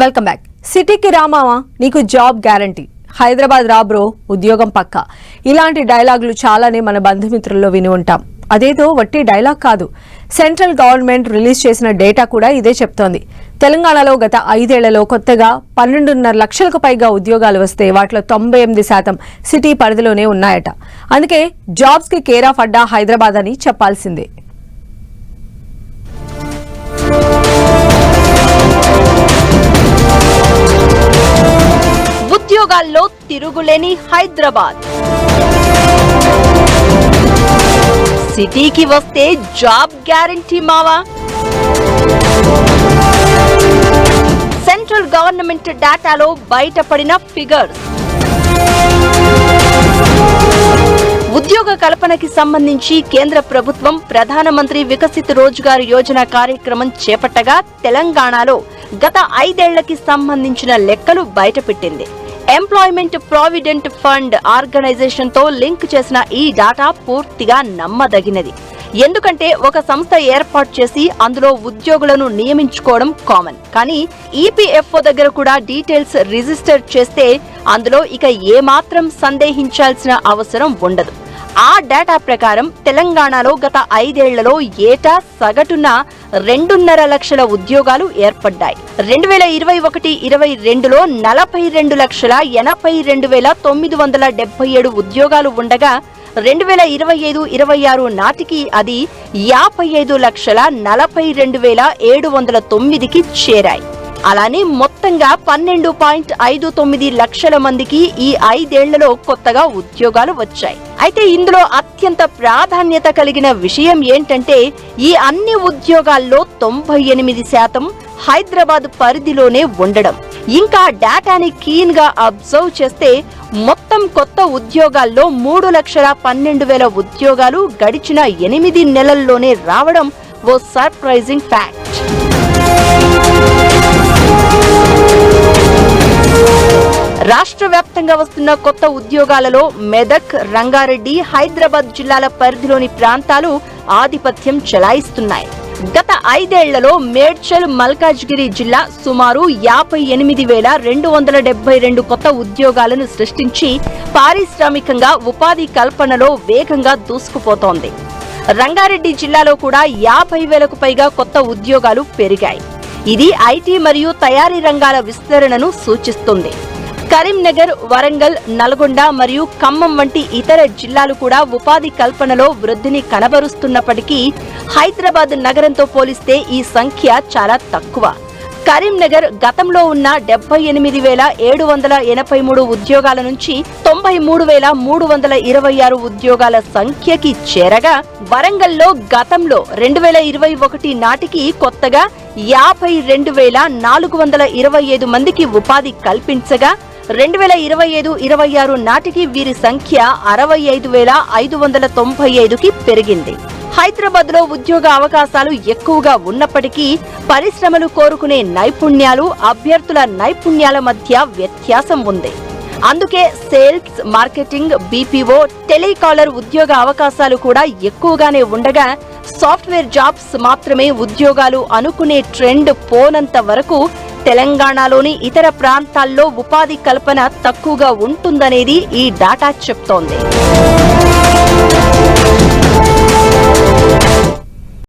Welcome back. సిటీకి రామావా నీకు job guarantee, Hyderabad రా బ్రో ఉద్యోగం పక్కా. ఇలాంటి డైలాగులు చాలానే మన బంధుమిత్రుల్లో విని ఉంటాం. అదేదో వట్టి డైలాగ్ కాదు, సెంట్రల్ గవర్నమెంట్ రిలీజ్ చేసిన డేటా కూడా ఇదే చెప్తోంది. తెలంగాణలో గత 5 ఏళ్లలో కొత్తగా 12.5 లక్షలకు పైగా ఉద్యోగాలు వస్తే వాటిలో 98% సిటీ పరిధిలోనే ఉన్నాయట. అందుకే జాబ్స్ కి కేర్ ఆఫ్ అడ్డా హైదరాబాద్ అని చెప్పాల్సిందే. ఉద్యోగాల్లో తిరుగులేని హైదరాబాద్, సిటీకి వస్తే జాబ్ గ్యారంటీ మావా. సెంట్రల్ గవర్నమెంట్ డేటాలో బయటపడిన ఫిగర్స్. ఉద్యోగ కల్పనకి సంబంధించి కేంద్ర ప్రభుత్వం ప్రధానమంత్రి వికసిత్ రోజ్గార్ యోజన కార్యక్రమం చేపట్టగా తెలంగాణలో గత 5 ఏళ్లకి సంబంధించిన లెక్కలు బయటపెట్టింది. ఎంప్లాయ్మెంట్ ప్రావిడెంట్ ఫండ్ ఆర్గనైజేషన్ తో లింక్ చేసిన ఈ డేటా పూర్తిగా నమ్మదగినది. ఎందుకంటే ఒక సంస్థ ఏర్పాటు చేసి అందులో ఉద్యోగులను నియమించుకోవడం కామన్. కానీ ఈపీఎఫ్ఓ దగ్గర కూడా డీటెయిల్స్ రిజిస్టర్ చేస్తే అందులో ఇక ఏమాత్రం సందేహించాల్సిన అవసరం ఉండదు. ఆ డేటా ప్రకారం తెలంగాణలో గత 5 ఏళ్లలో ఏటా సగటున 2.5 లక్షల ఉద్యోగాలు ఏర్పడ్డాయి. 2021-22లో 42,82,977 ఉద్యోగాలు ఉండగా 2025-26 నాటికి అది 55,42,709కి చేరాయి. అలానే మొత్తంగా 12.59 లక్షల మందికి ఈ 5 ఏళ్లలో కొత్తగా ఉద్యోగాలు వచ్చాయి. అయితే ఇందులో అత్యంత ప్రాధాన్యత కలిగిన విషయం ఏంటంటే ఈ అన్ని ఉద్యోగాల్లో 98% హైదరాబాద్ పరిధిలోనే ఉండడం. ఇంకా డేటాని కీన్ గా అబ్జర్వ్ చేస్తే మొత్తం కొత్త ఉద్యోగాల్లో 3,12,000 ఉద్యోగాలు గడిచిన 8 నెలల్లోనే రావడం ఓ సర్ప్రైజింగ్ ఫ్యాక్ట్. రాష్ట్ర వ్యాప్తంగా వస్తున్న కొత్త ఉద్యోగాలలో మెదక్, రంగారెడ్డి, హైదరాబాద్ జిల్లాల పరిధిలోని ప్రాంతాలు ఆధిపత్యం చెలాయిస్తున్నాయి. గత 5 ఏళ్లలో మేడ్చల్, మల్కాజ్గిరి జిల్లా సుమారు 58,272 కొత్త ఉద్యోగాలను సృష్టించి పారిశ్రామికంగా ఉపాధి కల్పనలో వేగంగా దూసుకుపోతోంది. రంగారెడ్డి జిల్లాలో కూడా 50,000కు పైగా కొత్త ఉద్యోగాలు పెరిగాయి. ఇది ఐటీ మరియు తయారీ రంగాల విస్తరణను సూచిస్తుంది. కరీంనగర్, వరంగల్, నల్గొండ మరియు ఖమ్మం వంటి ఇతర జిల్లాలు కూడా ఉపాధి కల్పనలో వృద్ధిని కనబరుస్తున్నప్పటికీ హైదరాబాద్ నగరంతో పోలిస్తే ఈ సంఖ్య చాలా తక్కువ. కరీంనగర్ గతంలో ఉన్న 78,783 ఉద్యోగాల నుంచి 93,326 ఉద్యోగాల సంఖ్యకి చేరగా, వరంగల్లో గతంలో 2021 నాటికి కొత్తగా 52,425 మందికి ఉపాధి కల్పించగా 2025-26 నాటికి వీరి సంఖ్య 65,595కి పెరిగింది. హైదరాబాద్ లో ఉద్యోగ అవకాశాలు ఎక్కువగా ఉన్నప్పటికీ పరిశ్రమలు కోరుకునే నైపుణ్యాలు, అభ్యర్థుల నైపుణ్యాల మధ్య వ్యత్యాసం ఉంది. అందుకే సేల్స్, మార్కెటింగ్, బీపీఓ, టెలికాలర్ ఉద్యోగ అవకాశాలు కూడా ఎక్కువగానే ఉండగా సాఫ్ట్వేర్ జాబ్స్ మాత్రమే ఉద్యోగాలు అనుకునే ట్రెండ్ పోనంత వరకు తెలంగాణలోని ఇతర ప్రాంతాల్లో ఉపాధి కల్పన తక్కువగా ఉంటుందనేది ఈ డేటా చెప్తోంది.